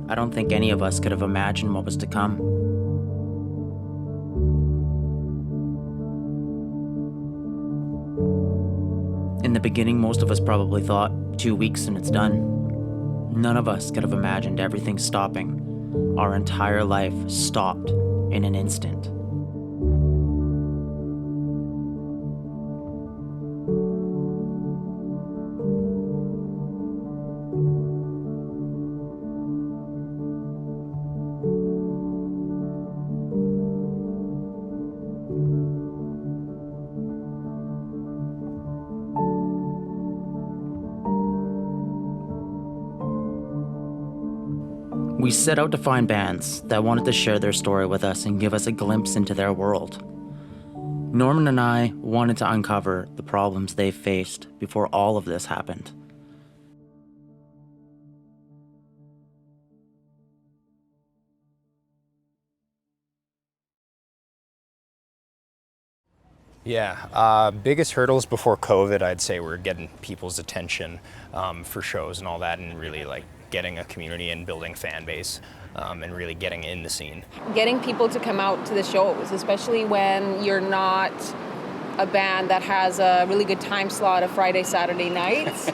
I don't think any of us could have imagined what was to come. In the beginning, most of us probably thought 2 weeks and it's done. None of us could have imagined everything stopping. Our entire life stopped in an instant. We set out to find bands that wanted to share their story with us and give us a glimpse into their world. Norman and I wanted to uncover the problems they faced before all of this happened. Yeah, biggest hurdles before COVID, I'd say, were getting people's attention for shows and all that, and really like getting a community and building fan base and really getting in the scene. Getting people to come out to the shows, especially when you're not a band that has a really good time slot of Friday, Saturday nights,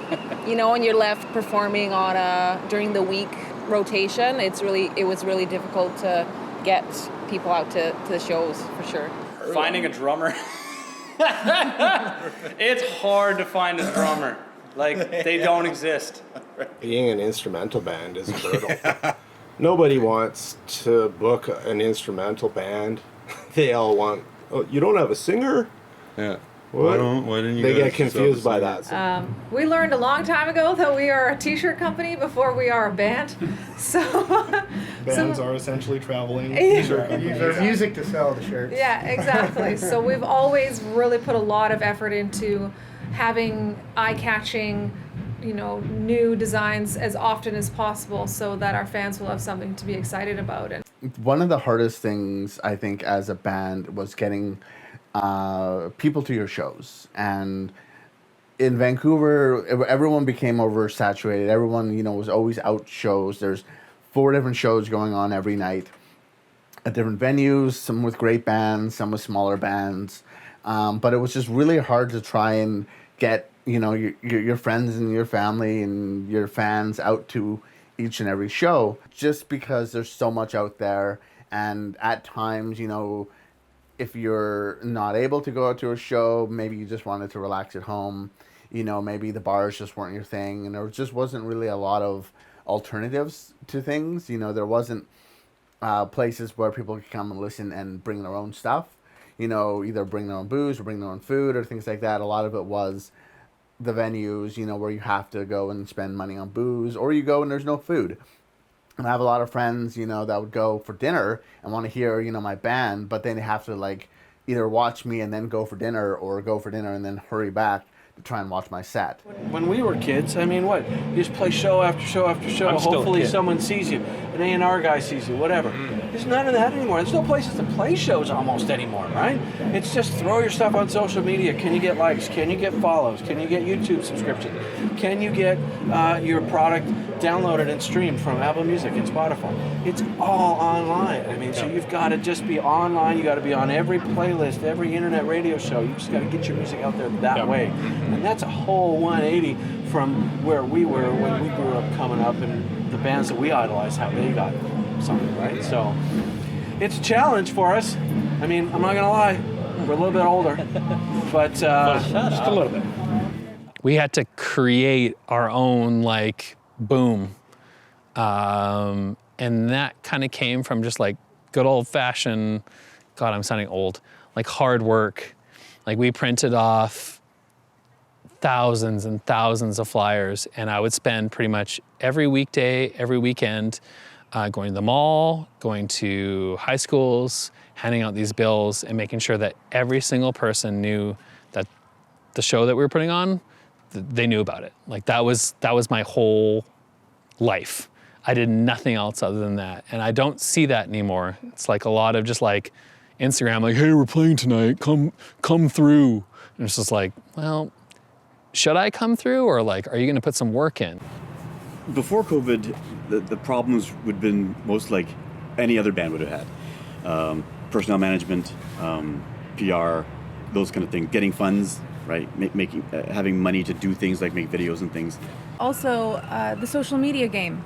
you know, and you're left performing on a during the week rotation. It was really difficult to get people out to the shows for sure. Finding a drummer. It's hard to find a drummer. Like, they don't exist. Being an instrumental band is brutal. Nobody wants to book an instrumental band. They all want, oh, you don't have a singer? Yeah. What? Why didn't you They guys get confused by that. We learned a long time ago that we are a t-shirt company before we are a band. So Bands are essentially traveling Yeah. t-shirt companies. Use our music to sell the shirts. yeah, exactly. So we've always really put a lot of effort into having eye-catching, you know, new designs as often as possible so that our fans will have something to be excited about. And one of the hardest things, I think, as a band was getting people to your shows. And in Vancouver, everyone became oversaturated. Everyone, you know, was always out shows. There's 4 different shows going on every night at different venues, some with great bands, some with smaller bands. But it was just really hard to try and get, you know, your friends and your family and your fans out to each and every show, just because there's so much out there. And at times, you know, if you're not able to go out to a show, maybe you just wanted to relax at home, you know, maybe the bars just weren't your thing, and there just wasn't really a lot of alternatives to things. You know, there wasn't places where people could come and listen and bring their own stuff, you know, either bring their own booze or bring their own food or things like that. A lot of it was the venues, you know, where you have to go and spend money on booze, or you go and there's no food. And I have a lot of friends, you know, that would go for dinner and want to hear, you know, my band, but then they have to, like, either watch me and then go for dinner, or go for dinner and then hurry back to try and watch my set. When we were kids, I mean, what? You just play show after show after show. Hopefully someone sees you. An A&R guy sees you, whatever. There's none of that anymore. There's no places to play shows almost anymore, right? It's just throw your stuff on social media. Can you get likes? Can you get follows? Can you get YouTube subscriptions? Can you get your product downloaded and streamed from Apple Music and Spotify? It's all online. I mean, so you've got to just be online. You got to be on every playlist, every internet radio show. You just got to get your music out there that way. And that's a whole 180 from where we were when we grew up coming up, and the bands that we idolized, how they got something, right? So it's a challenge for us. I mean, I'm not going to lie. We're a little bit older, but just a little bit. We had to create our own, like, boom. And that kind of came from just, like, good old-fashioned, God, I'm sounding old, like, hard work. Like, we printed off thousands and thousands of flyers, and I would spend pretty much every weekday, every weekend, going to the mall, going to high schools, handing out these bills, and making sure that every single person knew that the show that we were putting on, they knew about it. Like, that was my whole life. I did nothing else other than that, and I don't see that anymore. It's like a lot of just, like, Instagram, like, hey, we're playing tonight, come through. And it's just like, well, should I come through, or like, are you gonna put some work in? Before COVID, the problems would have been most like any other band would have had. Personnel management, PR, those kind of things, getting funds, right? Making, having money to do things like make videos and things. Also, the social media game.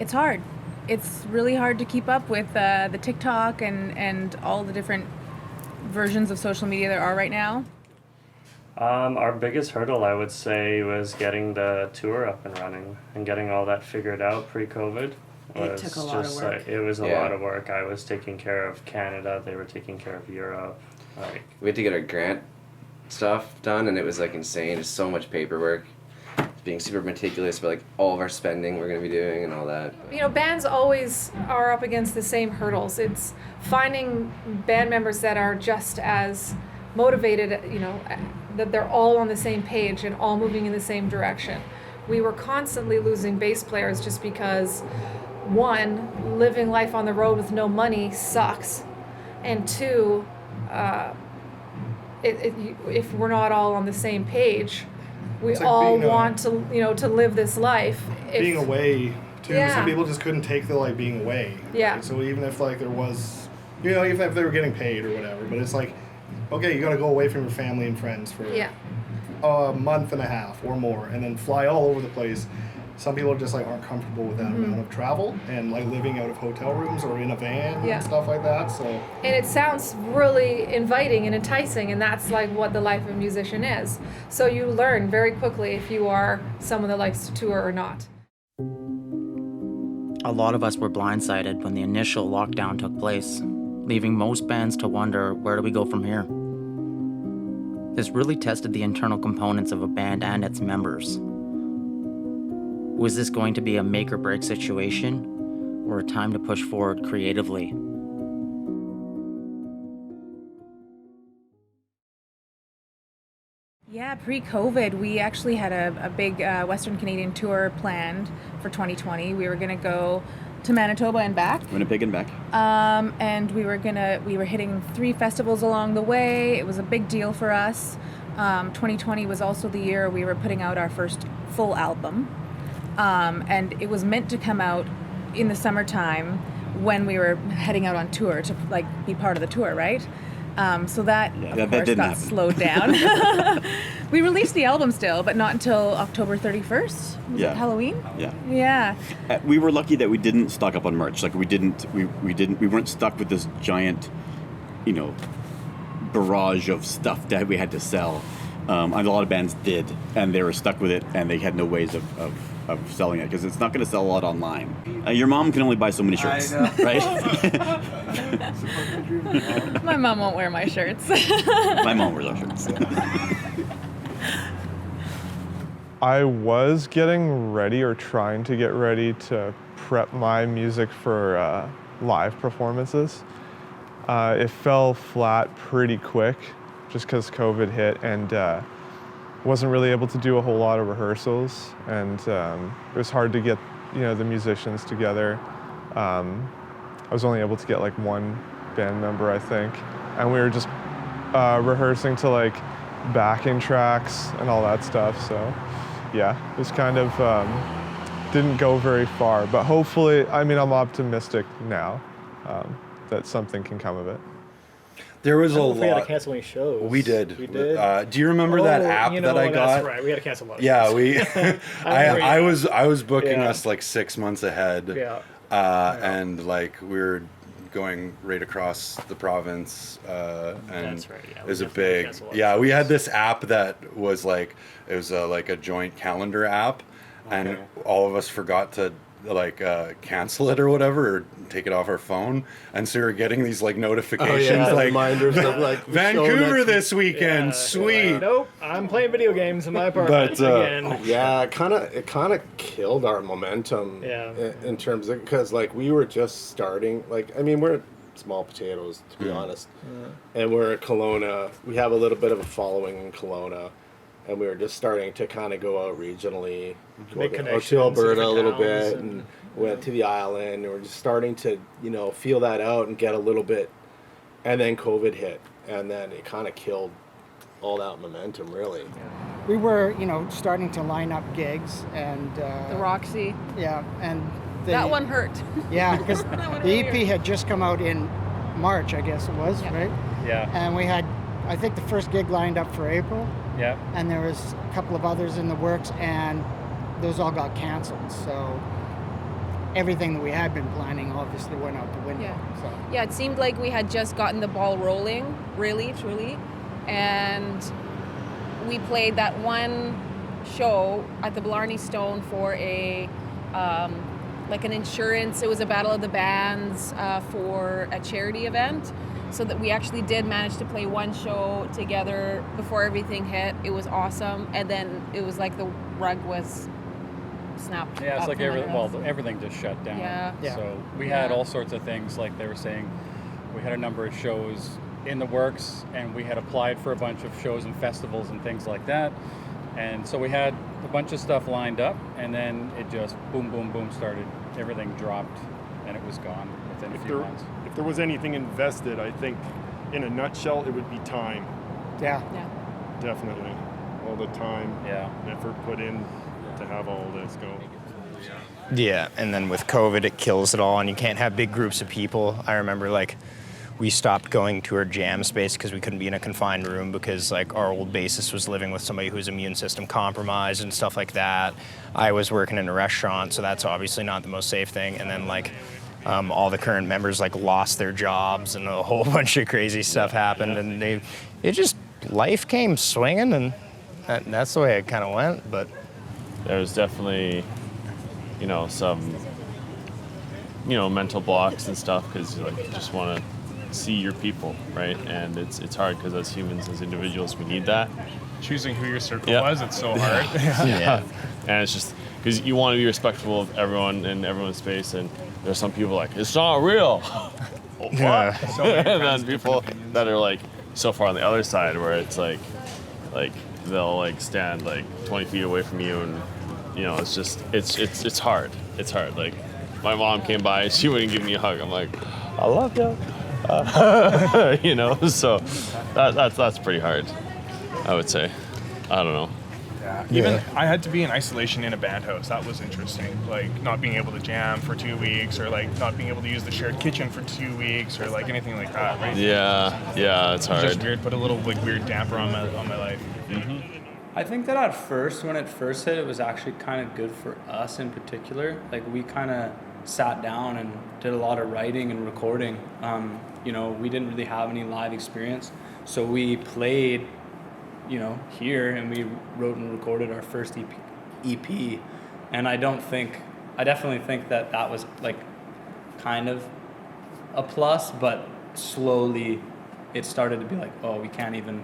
It's hard. It's really hard to keep up with the TikTok and all the different versions of social media there are right now. Our biggest hurdle, I would say, was getting the tour up and running and getting all that figured out pre-COVID. It took a lot of work. It was a lot of work. I was taking care of Canada. They were taking care of Europe. We had to get our grant stuff done, and it was like insane. It's so much paperwork. Being super meticulous about like all of our spending we're going to be doing and all that. You know, bands always are up against the same hurdles. It's finding band members that are just as motivated, you know, that they're all on the same page and all moving in the same direction. We were constantly losing bass players just because, one, living life on the road with no money sucks, and two, if we're not all on the same page, we It's like all being, want to, you know, to live this life. Being away too. Yeah. Some people just couldn't take the like being away. Yeah. Right? So even if like there was, you know, even if they were getting paid or whatever, but it's like, okay, you got to go away from your family and friends for a month and a half or more, and then fly all over the place. Some people just like aren't comfortable with that amount of travel and like living out of hotel rooms or in a van and stuff like that. So. And it sounds really inviting and enticing, and that's like what the life of a musician is. So you learn very quickly if you are someone that likes to tour or not. A lot of us were blindsided when the initial lockdown took place, leaving most bands to wonder, where do we go from here? This really tested the internal components of a band and its members. Was this going to be a make or break situation, or a time to push forward creatively? Yeah, pre-COVID, we actually had a big Western Canadian tour planned for 2020. We were going to go to Manitoba and back. Winnipeg and back. And we were hitting 3 festivals along the way. It was a big deal for us. 2020 was also the year we were putting out our first full album. And it was meant to come out in the summertime when we were heading out on tour to like be part of the tour, right? So that of course got slowed down. We released the album still, but not until October 31st. Was it Halloween? Yeah. Yeah. We were lucky that we didn't stock up on merch. Like we weren't stuck with this giant, you know, barrage of stuff that we had to sell. And a lot of bands did, and they were stuck with it, and they had no ways of selling it because it's not going to sell a lot online. Your mom can only buy so many shirts, right? My mom won't wear my shirts. My mom wears our shirts. I was getting ready or trying to get ready to prep my music for live performances. It fell flat pretty quick just because COVID hit, and wasn't really able to do a whole lot of rehearsals, and it was hard to get, you know, the musicians together. I was only able to get like one band member, I think, and we were just rehearsing to like backing tracks and all that stuff. So yeah, it was kind of didn't go very far, but hopefully, I mean, I'm optimistic now that something can come of it. There was a lot. We had to cancel any shows. We did. We did. Do you remember that app that I got? That's right. We had to cancel a lot of Yeah, shows. we. I was booking us like 6 months ahead. Yeah. And like we were going right across the province, and That's right, yeah, it was a definitely big. canceled a lot of Yeah, we had this app that was like it was like a joint calendar app, and all of us forgot to like cancel it or whatever, or take it off our phone, and so we were getting these like notifications like reminders of like the show Vancouver next this weekend, sweet. Nope, I'm playing video games in my apartment again. Yeah, it kind of killed our momentum. Yeah. In terms of, because like we were just starting. Like, I mean, we're small potatoes to be honest, and we're in Kelowna. We have a little bit of a following in Kelowna, and we were just starting to kind of go out regionally, Make to connections, Alberta a different little towns, bit, and and went to the island, and we're just starting to, you know, feel that out and get a little bit and then COVID hit, and then it kind of killed all that momentum, really. We were, starting to line up gigs, and The Roxy. Yeah, and That one hurt. Yeah, because That one the really EP hurt. had just come out in March, I guess it was, right? Yeah. And we had, I think, the first gig lined up for April. Yeah. And there was a couple of others in the works, and those all got canceled. So everything that we had been planning obviously went out the window. Yeah. So. Yeah, it seemed like we had just gotten the ball rolling, really, truly. And we played that one show at the Blarney Stone for a like an insurance. It was a battle of the bands for a charity event, so that we actually did manage to play one show together before everything hit. It was awesome, and then it was like the rug was snapped. Yeah, it's up like from under us. everything just shut down. Yeah. So we had all sorts of things, like they were saying. We had a number of shows in the works, and we had applied for a bunch of shows and festivals and things like that. And so we had a bunch of stuff lined up, and then it just boom, boom, boom started. Everything dropped, and it was gone within a few months. If there was anything invested, I think, in a nutshell, it would be time. Yeah. Definitely. All the time, yeah, effort put in to have all this go. Yeah, and then with COVID, it kills it all, and you can't have big groups of people. I remember, we stopped going to our jam space because we couldn't be in a confined room because, our old bassist was living with somebody whose immune system compromised and stuff like that. I was working in a restaurant, so that's obviously not the most safe thing. And then, all the current members, lost their jobs, and a whole bunch of crazy stuff happened, and life came swinging, and that's the way it kind of went, but... There was definitely, some, mental blocks and stuff because you just want to see your people, right? And it's hard because as humans, as individuals, we need that. Choosing who your circle was, it's so hard. Yeah. And it's just because you want to be respectful of everyone and everyone's space, and there's some people it's not real. What? So many And then people that are so far on the other side where it's they'll stand 20 feet away from you, and it's just it's hard. It's hard. My mom came by and she wouldn't give me a hug. I'm like, I love you. So that's pretty hard, I would say. I don't know. Even I had to be in isolation in a band house. That was interesting. Not being able to jam for 2 weeks, or not being able to use the shared kitchen for 2 weeks, or anything like that, right? Yeah, it's hard. It's just weird. Put a little weird damper on my life. Mm-hmm. I think that at first, when it first hit, it was actually kind of good for us in particular. We kind of sat down and did a lot of writing and recording. We didn't really have any live experience, so we played, here, and we wrote and recorded our first EP. And I definitely think that was kind of a plus, but slowly it started to be oh, we can't even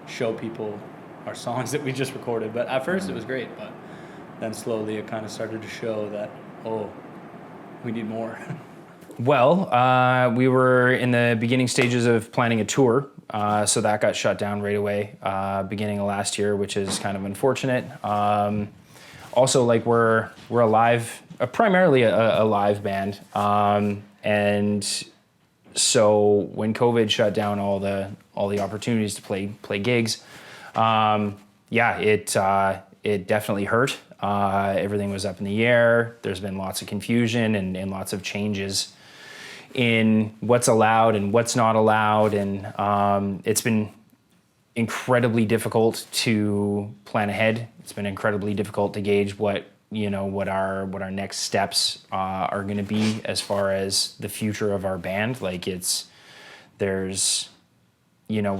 show people our songs that we just recorded. But at first it was great, but then slowly it kind of started to show that, oh, we need more. Well, we were in the beginning stages of planning a tour, so that got shut down right away, beginning of last year, which is kind of unfortunate. Also, we're a live, primarily a live band, and so when COVID shut down all the opportunities to play gigs, it definitely hurt. Everything was up in the air. There's been lots of confusion and lots of changes in what's allowed and what's not allowed, and it's been incredibly difficult to plan ahead. It's been incredibly difficult to gauge what our next steps are going to be as far as the future of our band. We're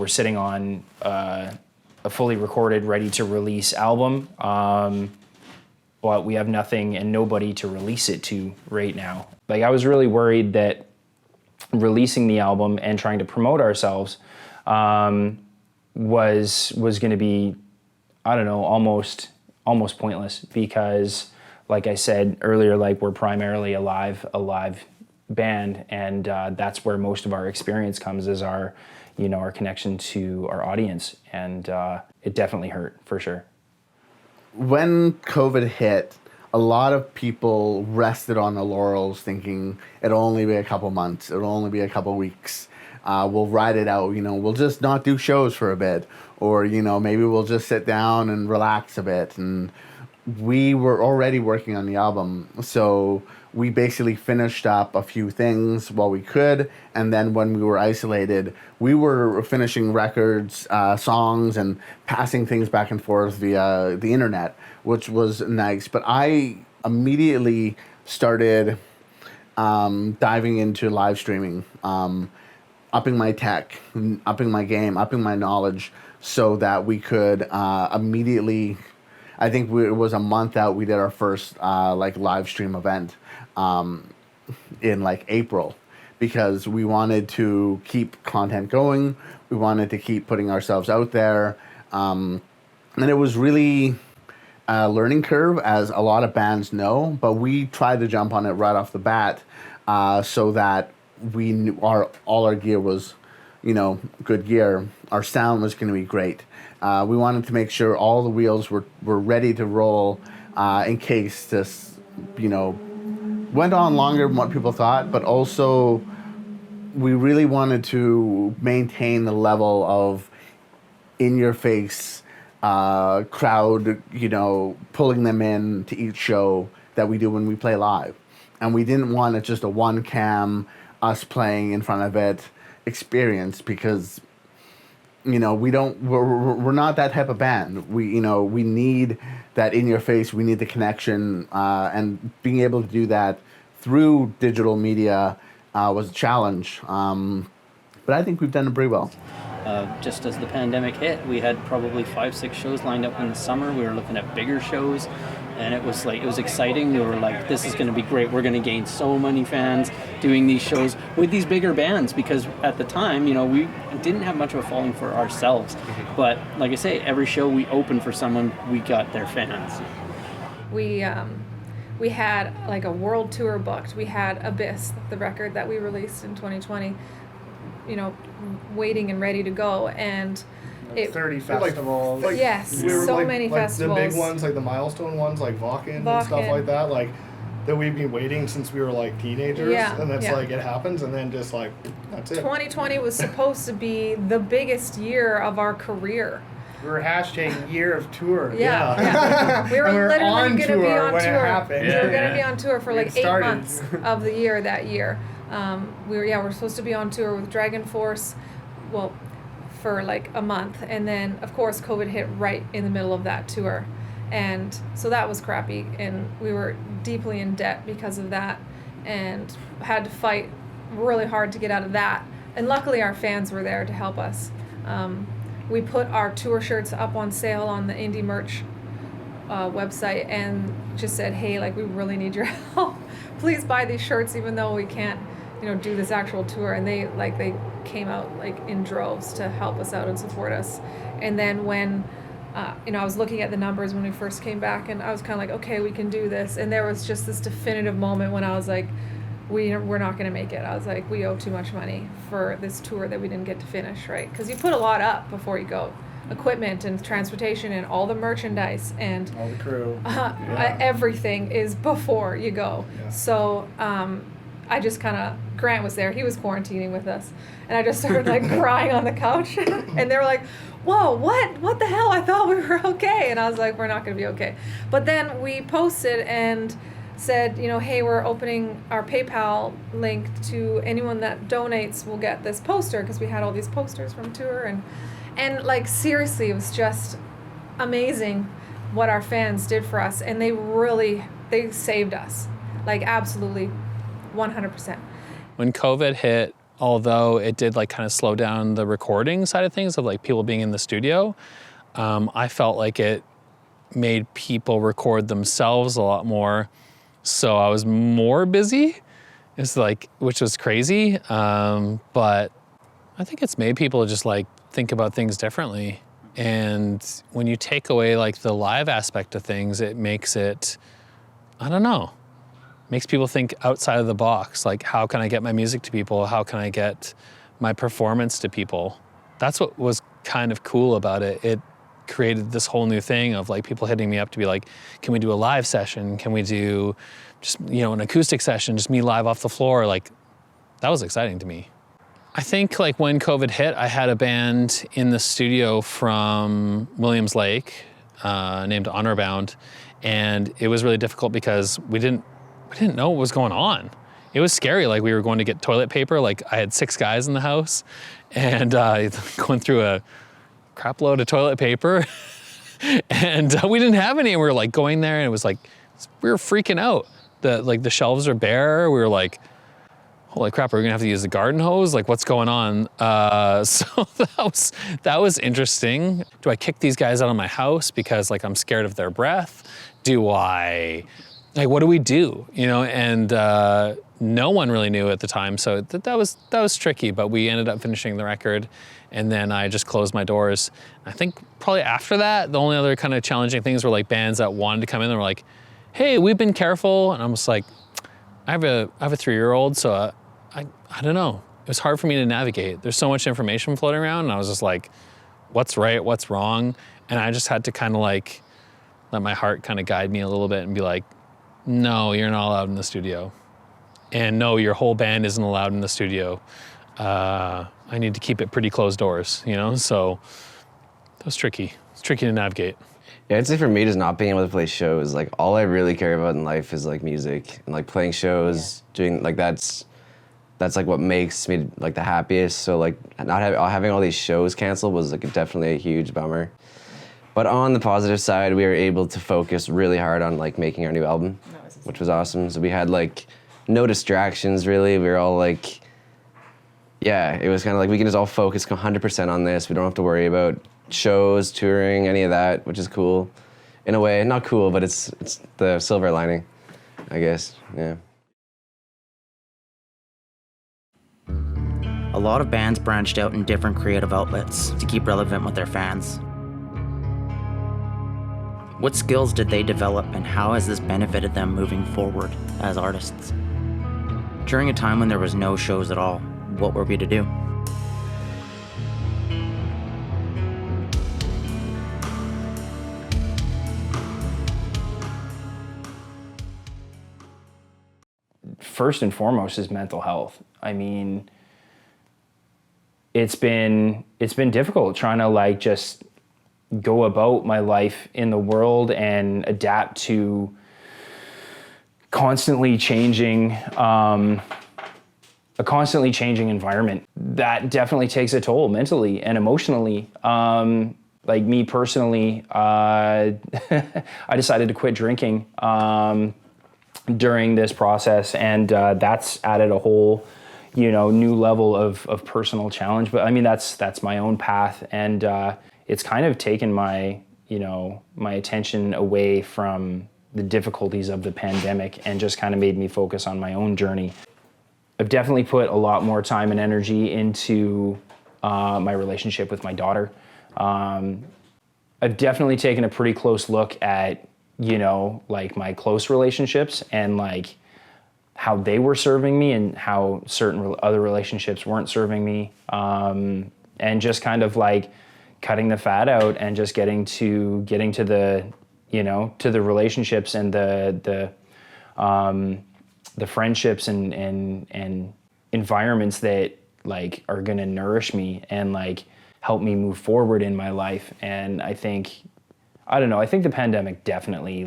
sitting on a fully recorded, ready to release album, but we have nothing and nobody to release it to right now. I was really worried that releasing the album and trying to promote ourselves was going to be, I don't know, almost pointless, because like I said earlier, we're primarily a live band, and that's where most of our experience comes, is our connection to our audience, and it definitely hurt for sure. When COVID hit, a lot of people rested on the laurels thinking it'll only be a couple months, it'll only be a couple weeks. we'll ride it out. We'll just not do shows for a bit, or maybe we'll just sit down and relax a bit. And we were already working on the album, so we basically finished up a few things while we could, and then when we were isolated, we were finishing records, songs, and passing things back and forth via the internet, which was nice. But I immediately started diving into live streaming, upping my tech, upping my game, upping my knowledge, so that we could immediately. I think it was a month out. We did our first live stream event in April, because we wanted to keep content going. We wanted to keep putting ourselves out there, and it was really a learning curve, as a lot of bands know. But we tried to jump on it right off the bat, so that we knew all our gear was, good gear. Our sound was going to be great. We wanted to make sure all the wheels were ready to roll in case this, went on longer than what people thought. But also, we really wanted to maintain the level of in-your-face crowd, pulling them in to each show that we do when we play live. And we didn't want it just a one-cam, us playing in front of it experience, because we're not that type of band. We need that in your face. We need the connection, and being able to do that through digital media was a challenge. But I think we've done it pretty well. Just as the pandemic hit, we had probably 5-6 shows lined up in the summer. We were looking at bigger shows, and it was exciting. We were like, this is going to be great. We're going to gain so many fans doing these shows with these bigger bands, because at the time, we didn't have much of a following for ourselves. But like I say, every show we opened for someone, we got their fans. We had a world tour booked. We had Abyss, the record that we released in 2020, waiting and ready to go, and 30 festivals. Yes, so many festivals. The big ones, like the milestone ones, like Vakken and stuff like that, that we've been waiting since we were teenagers. Yeah, and it's it happens, and then just that's it. 2020 was supposed to be the biggest year of our career. We were hashtag year of tour. Yeah. We were literally going to be on when tour. It happened. We were going to be on tour for 8 months of the year that year. We're supposed to be on tour with Dragon Force, for a month, and then of course COVID hit right in the middle of that tour, and so that was crappy, and we were deeply in debt because of that, and had to fight really hard to get out of that. And luckily our fans were there to help us. We put our tour shirts up on sale on the indie merch website, and just said, hey, we really need your help. Please buy these shirts, even though we can't do this actual tour. And they came out in droves to help us out and support us. And then when I was looking at the numbers when we first came back, and I was kind of okay, we can do this. And there was just this definitive moment when I was we're not going to make it. I was we owe too much money for this tour that we didn't get to finish, right? Because you put a lot up before you go. Equipment and transportation and all the merchandise and all the crew. Everything is before you go. Yeah. So I just Grant was there. He was quarantining with us, and I just started crying on the couch. And they were like, "Whoa, what the hell? I thought we were okay." And I was like, "We're not going to be okay." But then we posted and said, hey, we're opening our PayPal link to anyone that donates will get this poster, because we had all these posters from tour, and seriously, it was just amazing what our fans did for us, and they saved us, absolutely 100%. When COVID hit, although it did kind of slow down the recording side of things, of people being in the studio, I felt like it made people record themselves a lot more. So I was more busy. It's which was crazy. But I think it's made people just think about things differently. And when you take away the live aspect of things, it makes it, I don't know, makes people think outside of the box. How can I get my music to people? How can I get my performance to people? That's what was kind of cool about it. It created this whole new thing of people hitting me up to be can we do a live session? Can we do just, an acoustic session, just me live off the floor? That was exciting to me. I think like when COVID hit, I had a band in the studio from Williams Lake named Honorbound, and it was really difficult because we didn't know what was going on. It was scary. Like we were going to get toilet paper. Like I had 6 guys in the house, and going through a crap load of toilet paper, and we didn't have any. And we were like going there, and it was like we were freaking out. The shelves are bare. We were like, holy crap, are we gonna have to use the garden hose? Like, what's going on? So that was interesting. Do I kick these guys out of my house because like I'm scared of their breath? Do I, like, what do we do? You know, and no one really knew at the time, so that was tricky. But we ended up finishing the record, and then I just closed my doors. I think probably after that, the only other kind of challenging things were like bands that wanted to come in and were like, hey, we've been careful, and I'm just like, I have a 3-year-old, so I don't know. It was hard for me to navigate. There's so much information floating around, and I was just like, what's right, what's wrong? And I just had to kind of like let my heart kind of guide me a little bit and be like, no, you're not allowed in the studio. And no, your whole band isn't allowed in the studio. I need to keep it pretty closed doors, you know? So that was tricky. It's tricky to navigate. Yeah, I'd say for me, just not being able to play shows, like all I really care about in life is like music and like playing shows, doing like that's like what makes me like the happiest. So like having all these shows canceled was like definitely a huge bummer. But on the positive side, we were able to focus really hard on like making our new album, which was awesome. So we had like no distractions really. We were all like, yeah, it was kind of like we can just all focus 100% on this. We don't have to worry about shows, touring, any of that, which is cool. In a way, not cool, but it's the silver lining, I guess, yeah. A lot of bands branched out in different creative outlets to keep relevant with their fans. What skills did they develop, and how has this benefited them moving forward as artists? During a time when there was no shows at all, what were we to do? First and foremost is mental health. I mean, it's been difficult trying to like just go about my life in the world and adapt to constantly changing a constantly changing environment. That definitely takes a toll mentally and emotionally. Like me personally, I decided to quit drinking during this process, and that's added a whole, new level of personal challenge. But I mean, that's my own path, and it's kind of taken my attention away from the difficulties of the pandemic and just kind of made me focus on my own journey. I've definitely put a lot more time and energy into my relationship with my daughter. I've definitely taken a pretty close look at, like my close relationships and like how they were serving me and how certain other relationships weren't serving me. And just kind of like cutting the fat out and just getting to the, to the relationships and the friendships and environments that like are gonna nourish me and like help me move forward in my life. And I think the pandemic definitely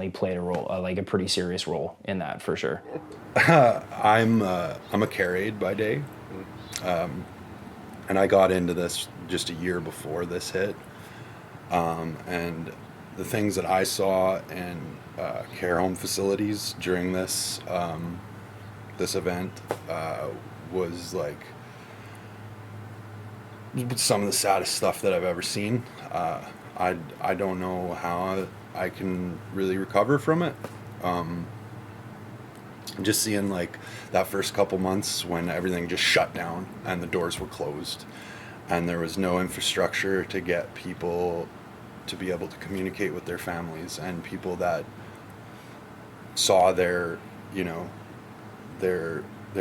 played a role, like a pretty serious role in that for sure. I'm a care aide by day, and I got into this just a year before this hit. And the things that I saw in care home facilities during this event was like some of the saddest stuff that I've ever seen. I don't know how I can really recover from it. Just seeing like that first couple months when everything just shut down and the doors were closed and there was no infrastructure to get people to be able to communicate with their families, and people that saw their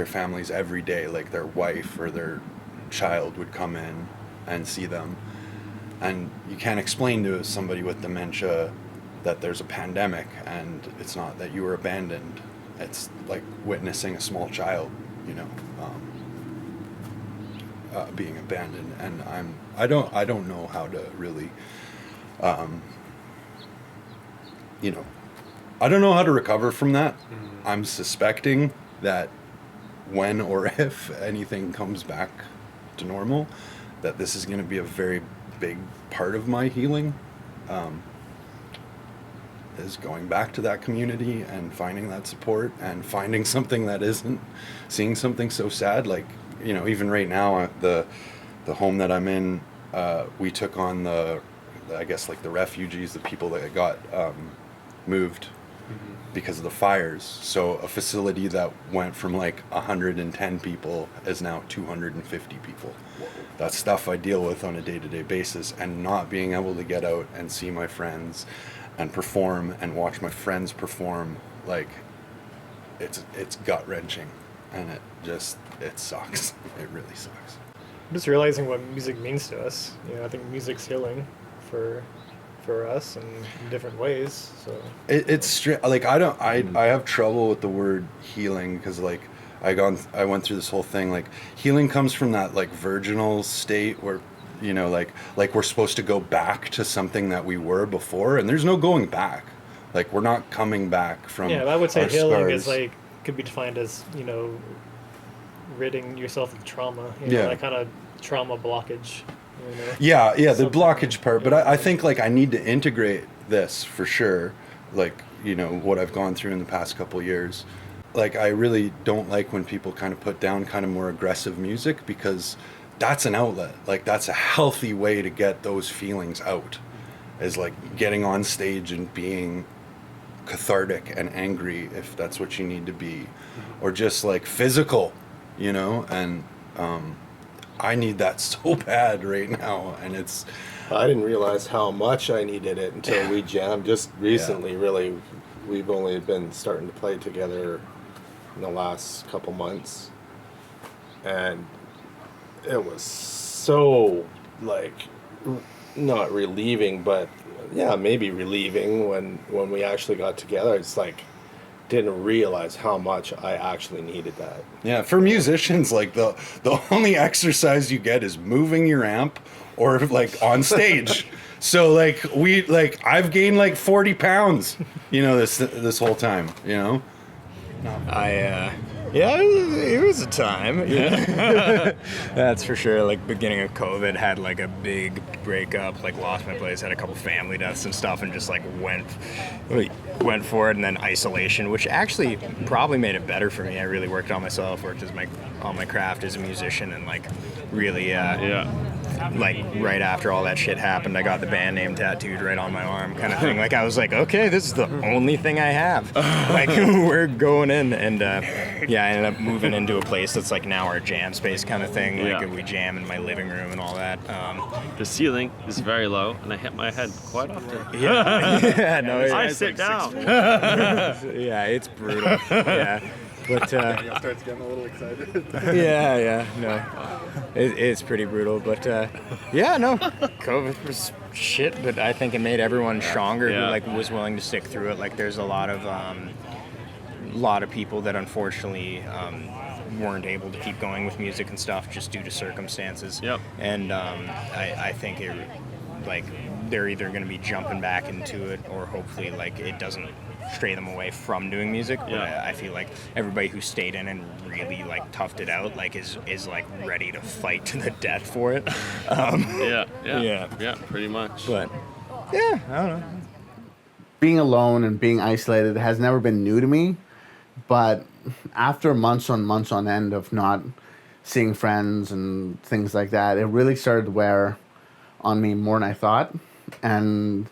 families every day, like their wife or their child would come in and see them. And you can't explain to somebody with dementia that there's a pandemic and it's not that you were abandoned. It's like witnessing a small child, being abandoned, and I don't know how to really, you know, I don't know how to recover from that. I'm suspecting that when or if anything comes back to normal, that this is going to be a very big part of my healing, is going back to that community and finding that support and finding something that isn't seeing something so sad. Like, you know, even right now, the home that I'm in, we took on I guess like the refugees, the people that got moved because of the fires. So a facility that went from like 110 people is now 250 people. That's stuff I deal with on a day-to-day basis, and not being able to get out and see my friends and perform and watch my friends perform, like, it's gut-wrenching, and it sucks. It really sucks. I'm just realizing what music means to us. You know, I think music's healing for us in different ways. So it's like I have trouble with the word healing, because like I went through this whole thing. Like, healing comes from that like virginal state where, you know, like we're supposed to go back to something that we were before, and there's no going back. Like, we're not coming back from. Yeah, I would say our healing scars. is like, could be defined as, you know, ridding yourself of trauma. You know, Yeah. that kind of trauma blockage. You know, Yeah, the blockage part. But I think like I need to integrate this for sure. Like, you know, what I've gone through in the past couple years. Like, I really don't like when people kind of put down kind of more aggressive music, because that's an outlet. Like, that's a healthy way to get those feelings out, is like getting on stage and being cathartic and angry if that's what you need to be, or just like physical, you know. And I need that so bad right now, and it's. I didn't realize how much I needed it until we jammed just recently. Really, we've only been starting to play together in the last couple months, and it was so like not relieving, but yeah, maybe relieving when we actually got together. It's like, didn't realize how much I actually needed that. Yeah, for musicians, like the only exercise you get is moving your amp or like on stage. So like I've gained like 40 pounds, you know, this whole time, you know. Yeah, it was a time. Yeah. That's for sure. Like, beginning of COVID, had like a big breakup, like lost my place, had a couple family deaths and stuff, and just like went for it. And then isolation, which actually probably made it better for me. I really worked on myself, worked on my craft as a musician, and like really like right after all that shit happened, I got the band name tattooed right on my arm, kind of thing. Like, I was like, okay, this is the only thing I have. Like, we're going in. And yeah, I ended up moving into a place that's like now our jam space kind of thing. Like, we jam in my living room and all that. The ceiling is very low, and I hit my head quite often. Yeah, no, I sit down. Yeah, it's brutal. Yeah. But starts getting a little excited. yeah, no, it's pretty brutal. But yeah, no, COVID was shit, but I think it made everyone stronger who like was willing to stick through it. Like, there's a lot of people that unfortunately weren't able to keep going with music and stuff just due to circumstances. Yep. And I think it, like, they're either going to be jumping back into it, or hopefully like it doesn't stray them away from doing music. But I feel like everybody who stayed in and really like toughed it out, like is like ready to fight to the death for it. Yeah, pretty much. But yeah, I don't know. Being alone and being isolated has never been new to me, but after months on end of not seeing friends and things like that, it really started to wear on me more than I thought. And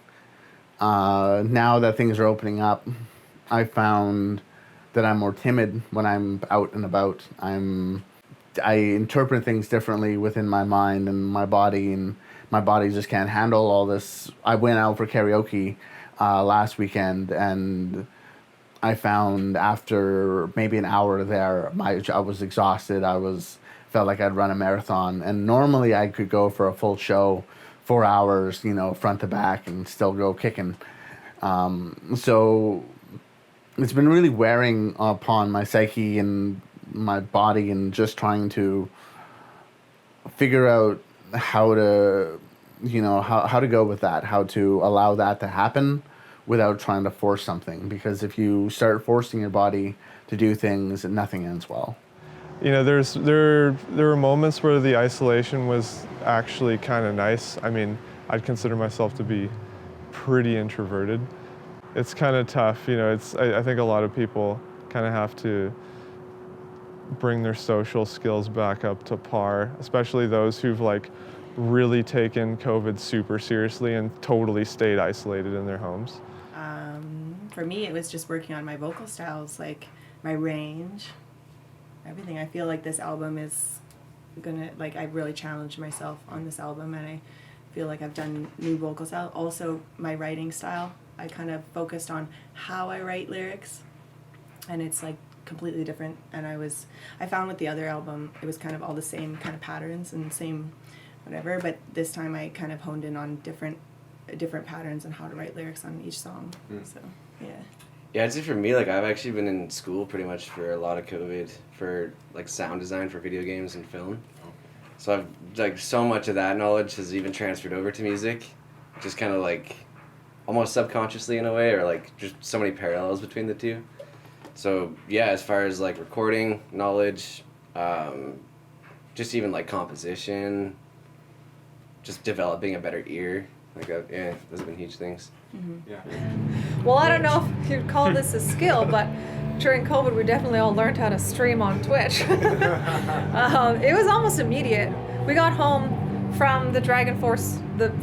now that things are opening up, I found that I'm more timid when I'm out and about. I interpret things differently within my mind and my body just can't handle all this. I went out for karaoke last weekend, and I found after maybe an hour there, I was exhausted. Felt like I'd run a marathon, and normally I could go for a full show, 4 hours, you know, front to back, and still go kicking. So it's been really wearing upon my psyche and my body, and just trying to figure out how to, how to go with that, how to allow that to happen without trying to force something. Because if you start forcing your body to do things, nothing ends well. There were moments where the isolation was actually kind of nice. I mean, I'd consider myself to be pretty introverted. It's kind of tough, I think a lot of people kind of have to bring their social skills back up to par, especially those who've really taken COVID super seriously and totally stayed isolated in their homes. For me, it was just working on my vocal styles, my range, everything. I feel like this album is gonna, I really challenged myself on this album, and I feel like I've done new vocal style. Also, my writing style, I kind of focused on how I write lyrics, and it's completely different. And I found with the other album, it was kind of all the same kind of patterns and same whatever, but this time I kind of honed in on different patterns and how to write lyrics on each song. So, yeah. Yeah, I'd say for me, I've actually been in school pretty much for a lot of COVID for sound design for video games and film. So I've so much of that knowledge has even transferred over to music, just kind of almost subconsciously in a way, or just so many parallels between the two. So yeah, as far as recording knowledge, just even composition, just developing a better ear, yeah, those have been huge things. Mm-hmm. Yeah. Well, I don't know if you'd call this a skill, but during COVID, we definitely all learned how to stream on Twitch. It was almost immediate. We got home from the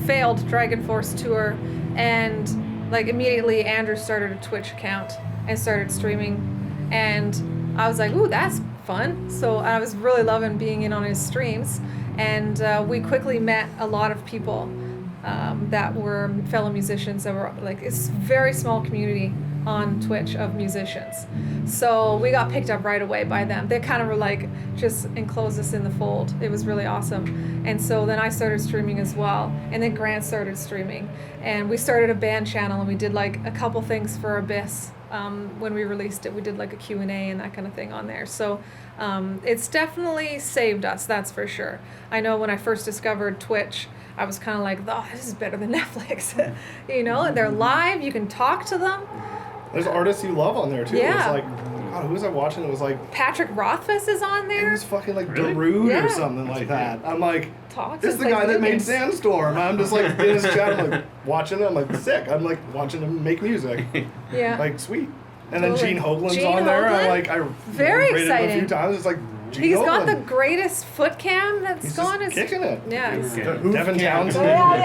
failed Dragon Force tour, and immediately Andrew started a Twitch account and started streaming, and I was like, ooh, that's fun. So I was really loving being in on his streams, and we quickly met a lot of people that were fellow musicians that were it's a very small community on Twitch of musicians. So we got picked up right away by them. They kind of were just enclosed us in the fold. It was really awesome. And so then I started streaming as well. And then Grant started streaming. And we started a band channel, and we did a couple things for Abyss. When we released it, we did a Q&A and that kind of thing on there. So it's definitely saved us, that's for sure. I know when I first discovered Twitch, I was kind of oh, this is better than Netflix. And they're live, you can talk to them. There's artists you love on there too. Yeah. It's God, who was I watching? It was Patrick Rothfuss is on there. It was fucking Really? Darude Yeah. or something like that. I'm Talks, this is it's the guy that made humans. Sandstorm. I'm just in his chat, I'm watching it, I'm sick. I'm watching him make music. Yeah. Sweet. And then Totally. Gene Hoglan's Gene on there. Hoglan? I Very rated him a exciting. few times. It's Gene He's Hoglan. got the greatest foot cam that's He's gone. just kicking it. Yeah. Devin Townsend is on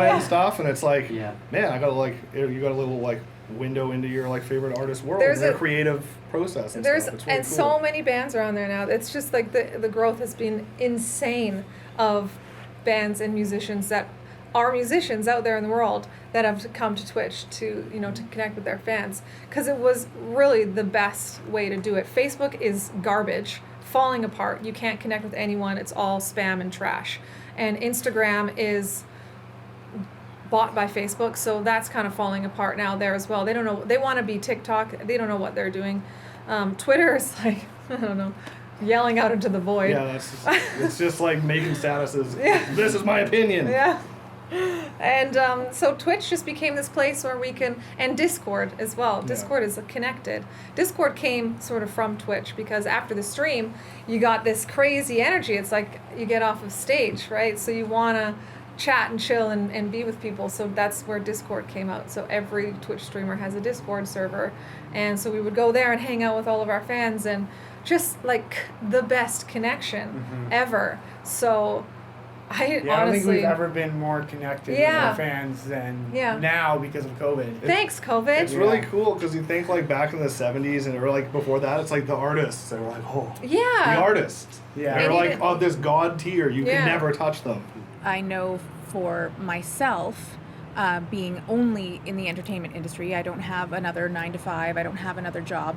it and stuff, and it's man, I got you got a little window into your favorite artist world, There's their a- creative process. And There's stuff. It's really and cool. so many bands are on there now. It's just the growth has been insane of bands and musicians that are musicians out there in the world that have come to Twitch to to connect with their fans, because it was really the best way to do it. Facebook is garbage, falling apart. You can't connect with anyone. It's all spam and trash. And Instagram is bought by Facebook, so that's kind of falling apart now there as well. They don't know. They want to be TikTok. They don't know what they're doing. Twitter is I don't know, yelling out into the void. Yeah, it's just making statuses. Yeah. This is my opinion. Yeah. And so Twitch just became this place where we can, and Discord as well. Discord is connected. Discord came sort of from Twitch, because after the stream, you got this crazy energy. It's you get off of stage, right? So you want to chat and chill and be with people. So that's where Discord came out. So every Twitch streamer has a Discord server. And so we would go there and hang out with all of our fans, and just the best connection ever. So I don't honestly think we've ever been more connected with our fans than now because of COVID. Thanks, COVID. It's really cool because you think back in the 70s and or before that, it's the artists. They were Yeah. the artists. Yeah. They're And even- of this god tier. You Yeah. can never touch them. I know for myself, being only in the entertainment industry, I don't have another 9 to 5. I don't have another job.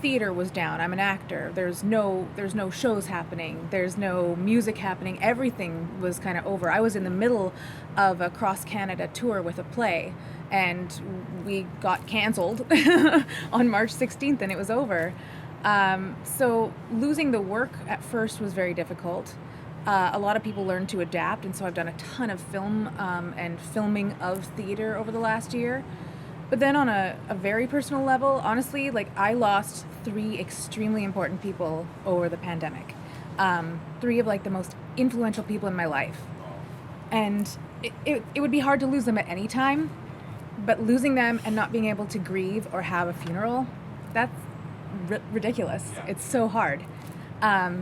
Theater was down. I'm an actor. There's no shows happening. There's no music happening. Everything was kind of over. I was in the middle of a cross Canada tour with a play, and we got canceled on March 16th, and it was over. So losing the work at first was very difficult. a lot of people learn to adapt, and so I've done a ton of film and filming of theater over the last year. But then on a very personal level, honestly, like I lost 3 extremely important people over the pandemic. 3 of like the most influential people in my life. And it would be hard to lose them at any time, but losing them and not being able to grieve or have a funeral, that's ridiculous. Yeah. It's so hard.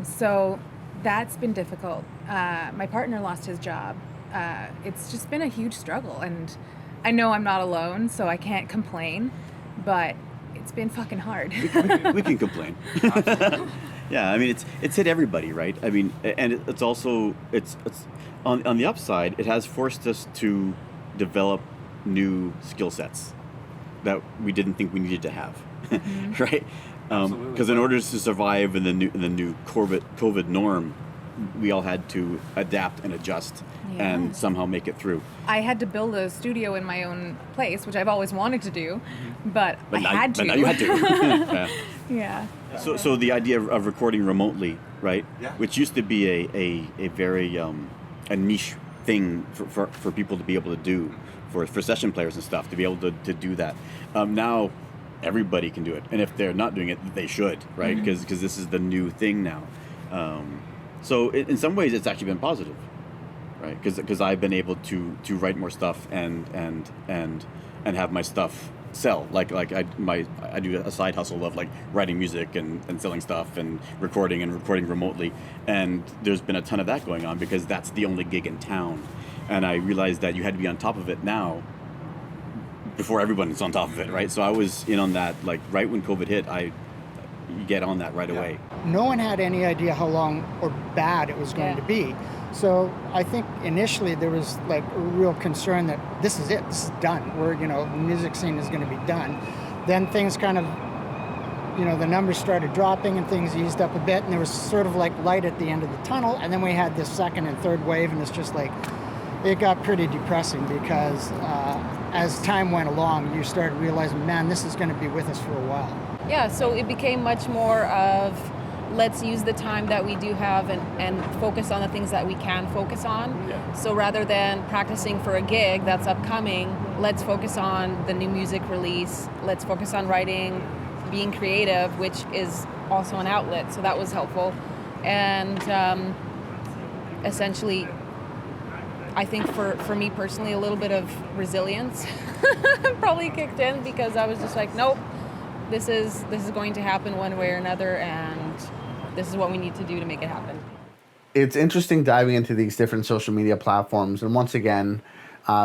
So that's been difficult. My partner lost his job. It's just been a huge struggle, and I know I'm not alone, so I can't complain, but it's been fucking hard. We can complain. Yeah, I mean, it's hit everybody, right? I mean, and it's also, it's on the upside, it has forced us to develop new skill sets that we didn't think we needed to have, mm-hmm. Right? Because in order to survive in the new COVID norm, we all had to adapt and adjust and somehow make it through. I had to build a studio in my own place, which I've always wanted to do, but I had to. But now you had to. Yeah. Yeah. So the idea of recording remotely, right? Yeah. Which used to be a very a niche thing for people to be able to do, for session players and stuff, to be able to do that. Now everybody can do it, and if they're not doing it, they should, right? Because this is the new thing now. So in some ways, it's actually been positive, right? Because I've been able to write more stuff and have my stuff sell. Like I do a side hustle of like writing music and selling stuff and recording remotely, and there's been a ton of that going on because that's the only gig in town, and I realized that you had to be on top of it now before everyone's on top of it, right? So I was in on that, like right when COVID hit, you get on that right away. No one had any idea how long or bad it was going to be. So I think initially there was like a real concern that this is it, this is done. The music scene is going to be done. Then things kind of, the numbers started dropping and things eased up a bit, and there was sort of like light at the end of the tunnel. And then we had this second and third wave, and it's just like, it got pretty depressing because as time went along, you started realizing, man, this is going to be with us for a while. Yeah, so it became much more of let's use the time that we do have and focus on the things that we can focus on. Yeah. So rather than practicing for a gig that's upcoming, let's focus on the new music release. Let's focus on writing, being creative, which is also an outlet. So that was helpful. And essentially, I think for me personally, a little bit of resilience probably kicked in because I was just like, nope. This is going to happen one way or another, and this is what we need to do to make it happen. It's interesting diving into these different social media platforms, and once again,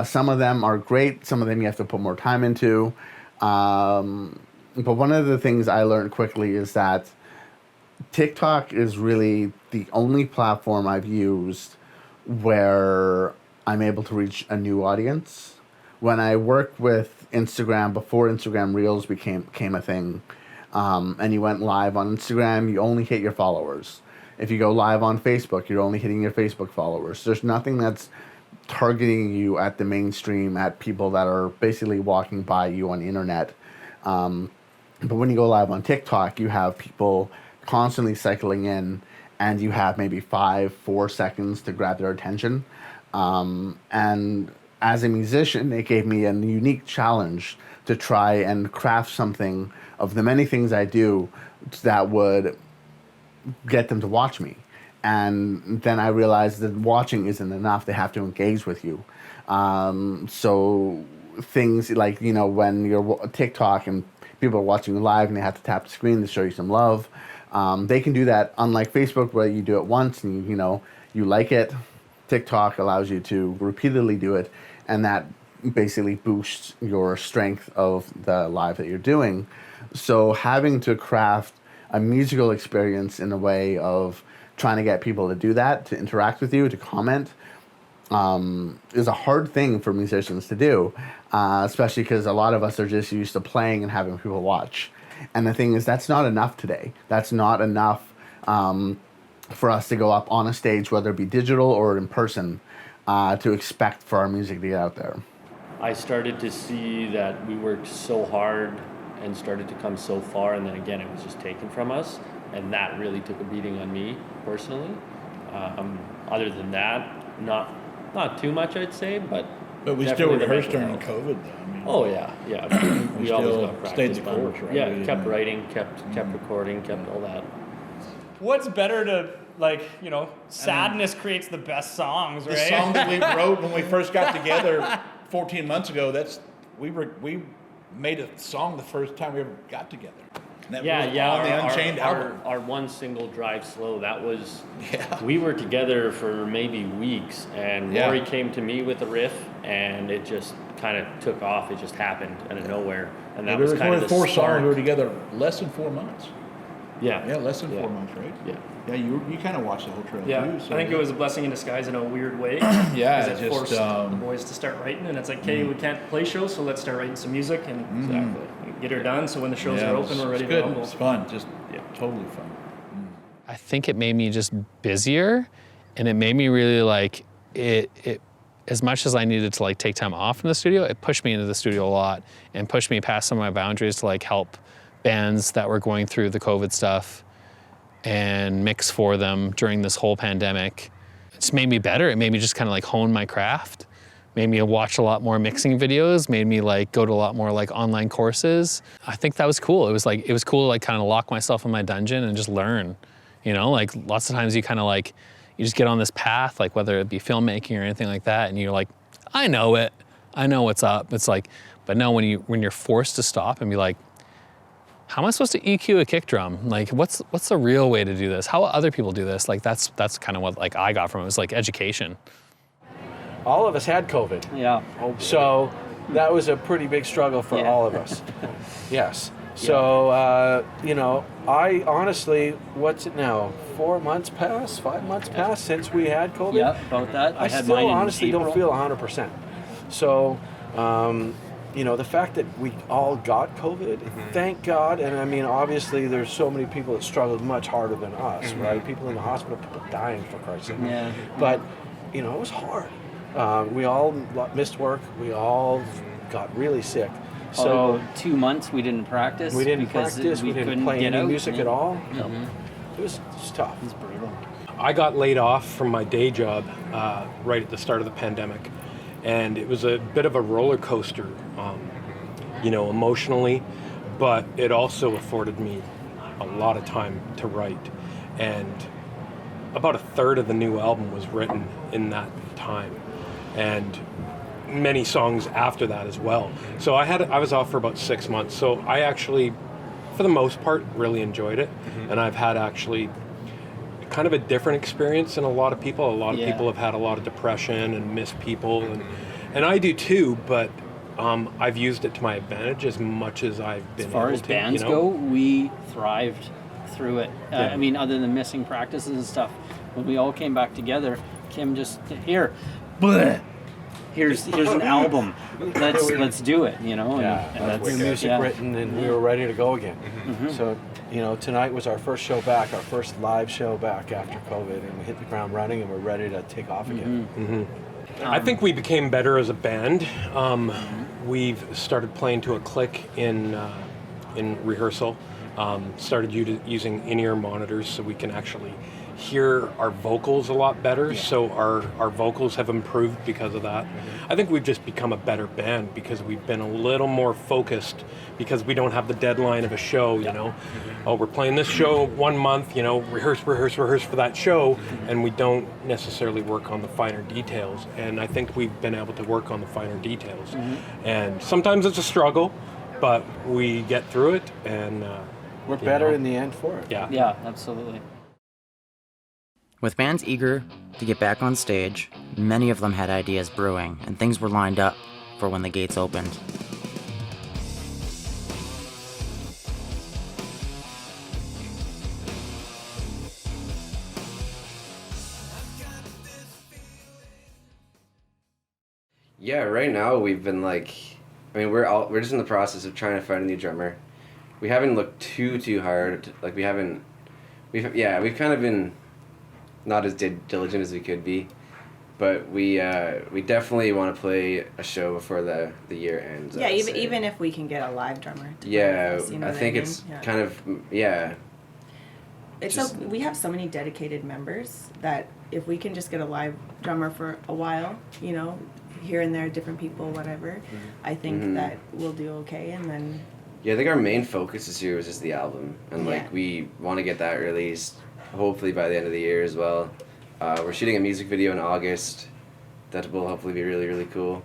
some of them are great, some of them you have to put more time into. But one of the things I learned quickly is that TikTok is really the only platform I've used where I'm able to reach a new audience. When I worked with Instagram, before Instagram Reels became a thing, and you went live on Instagram, you only hit your followers. If you go live on Facebook, you're only hitting your Facebook followers. There's nothing that's targeting you at the mainstream, at people that are basically walking by you on the internet. But when you go live on TikTok, you have people constantly cycling in, and you have maybe 4 seconds to grab their attention. And as a musician, it gave me a unique challenge to try and craft something of the many things I do that would get them to watch me. And then I realized that watching isn't enough. They have to engage with you. So things like, when you're TikTok and people are watching you live and they have to tap the screen to show you some love, they can do that, unlike Facebook where you do it once and you like it. TikTok allows you to repeatedly do it, and that basically boosts your strength of the live that you're doing. So having to craft a musical experience in a way of trying to get people to do that, to interact with you, to comment, is a hard thing for musicians to do, especially because a lot of us are just used to playing and having people watch. And the thing is, that's not enough today. That's not enough for us to go up on a stage, whether it be digital or in person, to expect for our music to get out there. I started to see that we worked so hard and started to come so far, and then again it was just taken from us, and that really took a beating on me personally. Other than that, not too much, I'd say, but we still definitely the rehearsed mental during health. COVID, though. I mean, Oh yeah. we We always still got stayed practice the done. course, right? Yeah, We kept didn't- writing, kept recording, kept all that. What's better to, like, you know, sadness creates the best songs, right? The song that we wrote when we first got together 14 months ago, we made a song the first time we ever got together. And that was on the Unchained album. Our one single, Drive Slow, that was, we were together for maybe weeks, and Yeah. Rory came to me with a riff, and it just kind of took off. It just happened out of nowhere, and that we was kind of recorded the 4 start. songs. We were together less than 4 months. Yeah. Yeah, less than 4 months, right? Yeah. Yeah, you kind of watched the whole trail Yeah, too. So I think it was a blessing in disguise in a weird way. Yeah, because it just, forced the boys to start writing, and it's like, okay, we can't play shows, so let's start writing some music and get her done. So when the shows are open, we're ready to rumble. It's fun, just totally fun. I think it made me just busier, and it made me really like it as much as I needed to like take time off in the studio, it pushed me into the studio a lot and pushed me past some of my boundaries to like help bands that were going through the COVID stuff and mix for them during this whole pandemic. It just made me better. It made me just kind of like hone my craft, made me watch a lot more mixing videos, made me like go to a lot more like online courses. I think that was cool. It was cool to like kind of lock myself in my dungeon and just learn, you know, like lots of times you kind of like, you just get on this path, like whether it be filmmaking or anything like that, and you're like, I know it, I know what's up. It's like, but no, when you're forced to stop and be like, how am I supposed to EQ a kick drum? Like, what's the real way to do this? How other people do this? Like, that's kind of what like I got from it. It was like education. All of us had COVID. Yeah. So that was a pretty big struggle for all of us. Yes. So, you know, I honestly, what's it now? 4 months past, 5 months past since we had COVID? Yeah, about that. I had still mine in honestly don't April. feel 100%. So, you know, the fact that we all got COVID, thank God. And I mean, obviously, there's so many people that struggled much harder than us, right? People in the hospital, people dying, for Christ's sake. Yeah. But, you know, it was hard. We all missed work. We all got really sick. So about 2 months we didn't practice. we didn't because practice. We didn't couldn't play get any out. music Yeah. at all. Mhm. It was tough. It's brutal. I got laid off from my day job right at the start of the pandemic, and it was a bit of a roller coaster, you know, emotionally, but it also afforded me a lot of time to write, and about a third of the new album was written in that time, and many songs after that as well. So I was off for about 6 months. So I actually, for the most part, really enjoyed it, and I've had actually kind of a different experience than a lot of people. A lot of people have had a lot of depression and miss people, and I do too. But I've used it to my advantage as much as I've been As far able as to, bands you know? go, we thrived through it. Yeah. I mean, other than missing practices and stuff, when we all came back together, Kim just bleh, here's an album. Let's do it. You know. And that's new music written, and we were ready to go again. So, you know, tonight was our first show back, our first live show back after COVID, and we hit the ground running, and we're ready to take off again. I think we became better as a band. We've started playing to a click in rehearsal. Started using in-ear monitors so we can actually hear our vocals a lot better. So our vocals have improved because of that. I think we've just become a better band because we've been a little more focused because we don't have the deadline of a show, you know. Oh, we're playing this show 1 month, you know, rehearse for that show, and we don't necessarily work on the finer details. And I think we've been able to work on the finer details. And sometimes it's a struggle, but we get through it, and we're better in the end for it. Yeah. Yeah, absolutely. With bands eager to get back on stage, many of them had ideas brewing, and things were lined up for when the gates opened. Yeah, right now we've been like, I mean, we're just in the process of trying to find a new drummer. We haven't looked too hard. Like we've kind of been not as diligent as we could be, but we definitely want to play a show before the year ends. Yeah, even if we can get a live drummer. To Yeah, play with us, you know I what think mean? it's Yeah. kind of It's Just- we have so many dedicated members that if we can just get a live drummer for a while, you know, here and there, different people, whatever, I think Mhm. that we'll do okay. And then Yeah, I think our main focus this year was just the album, and like Yeah. we want to get that released, hopefully by the end of the year as well. We're shooting a music video in August that will hopefully be really, really cool.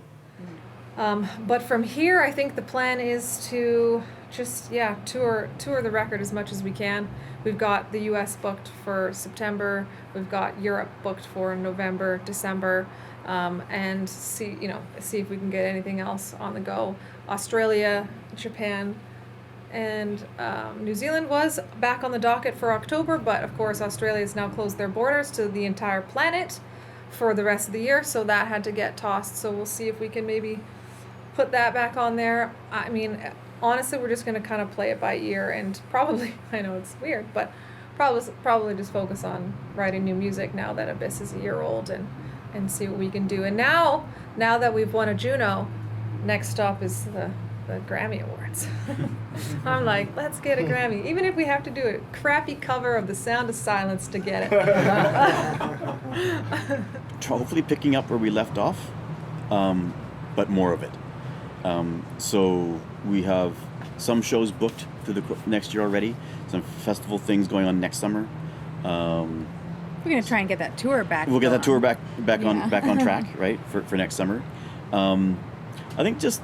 But from here, I think the plan is to just tour the record as much as we can. We've got the U.S. booked for September. We've got Europe booked for November, December, and see if we can get anything else on the go. Australia, Japan, and New Zealand was back on the docket for October, but of course Australia has now closed their borders to the entire planet for the rest of the year, so that had to get tossed. So we'll see if we can maybe put that back on there. I mean, honestly, we're just going to kind of play it by ear and probably, I know it's weird, but probably just focus on writing new music now that Abyss is a year old and see what we can do. And now that we've won a Juno, next stop is the Grammy Awards. I'm like, let's get a Grammy, even if we have to do a crappy cover of The Sound of Silence to get it. Hopefully picking up where we left off, but more of it. So we have some shows booked through the next year already, some festival things going on next summer. We're gonna try and get that tour back. We'll get that tour back Yeah. on track, right, for next summer. I think just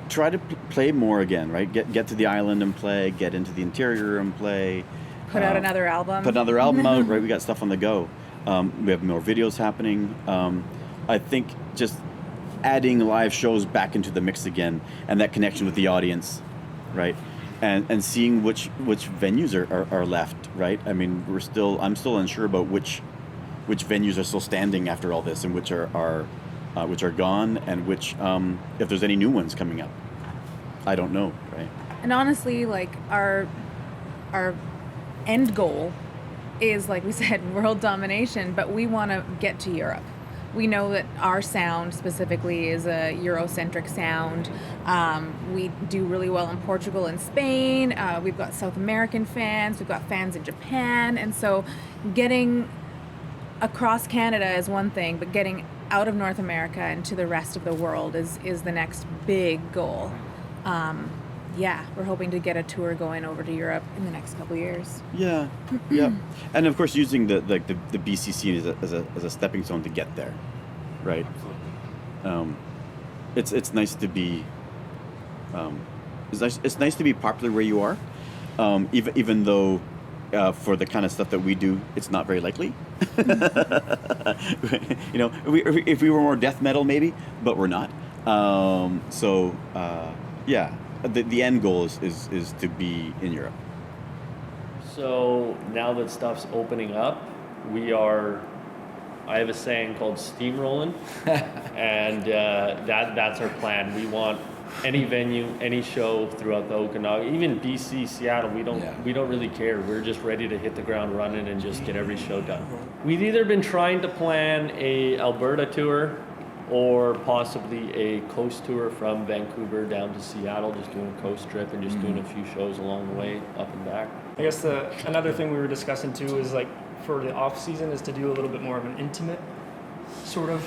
try to play more again, right? Get to the island and play. Get into the interior and play. Put out another album. Put another album out, right? We got stuff on the go. We have more videos happening. I think just adding live shows back into the mix again, and that connection with the audience, right? And seeing which venues are left, right? I mean, I'm still unsure about which venues are still standing after all this, and which are gone, and which if there's any new ones coming up. I don't know, right? And honestly, like our end goal is, like we said, world domination, but we want to get to Europe. We know that our sound specifically is a Eurocentric sound. We do really well in Portugal and Spain. We've got South American fans. We've got fans in Japan. And so getting across Canada is one thing, but getting out of North America and to the rest of the world is the next big goal. We're hoping to get a tour going over to Europe in the next couple years. Yeah, yeah, and of course using the BC scene as a stepping stone to get there, right? It's nice to be, it's nice to be popular where you are, even though for the kind of stuff that we do, it's not very likely. You know, if we were more death metal, maybe, but we're not. Yeah. The end goal is to be in Europe. So now that stuff's opening up, I have a saying called steamrolling, and that's our plan. We want any venue, any show throughout the Okanagan, even BC, Seattle. We don't really care. We're just ready to hit the ground running and just get every show done. We've either been trying to plan a Alberta tour, or possibly a coast tour from Vancouver down to Seattle, just doing a coast trip and just doing a few shows along the way, up and back. I guess another thing we were discussing too is like for the off season is to do a little bit more of an intimate sort of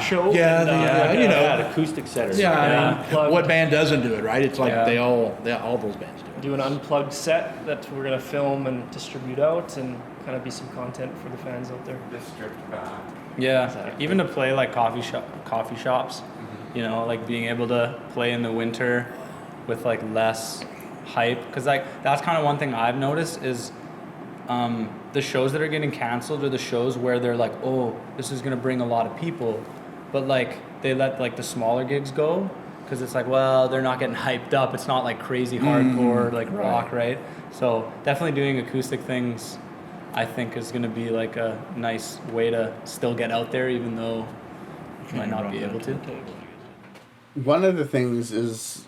show. Yeah, acoustic setters. Yeah, what band doesn't do it, right? It's like all those bands do it. Do an unplugged set that we're gonna film and distribute out, and kind of be some content for the fans out there. Stripped back. Yeah, Exactly. even to play like coffee shops, you know, like being able to play in the winter with like less hype, because like that's kind of one thing I've noticed is the shows that are getting canceled are the shows where they're like, oh, this is gonna bring a lot of people, but like they let like the smaller gigs go because it's like, well, they're not getting hyped up. It's not like crazy hardcore like rock, right? So definitely doing acoustic things, I think, is going to be like a nice way to still get out there, even though you might not be able to. One of the things is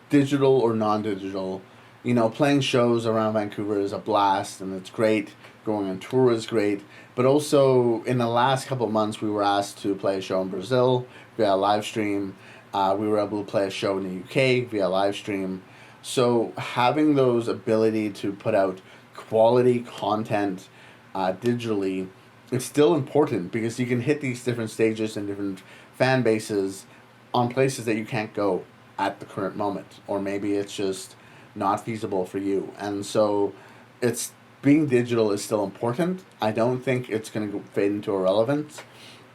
digital or non-digital. You know, playing shows around Vancouver is a blast, and it's great. Going on tour is great. But also, in the last couple of months, we were asked to play a show in Brazil via live stream. We were able to play a show in the UK via live stream. So having those ability to put out quality content digitally, it's still important because you can hit these different stages and different fan bases on places that you can't go at the current moment, or maybe it's just not feasible for you. And so it's being digital is still important. I don't think it's going to fade into irrelevance.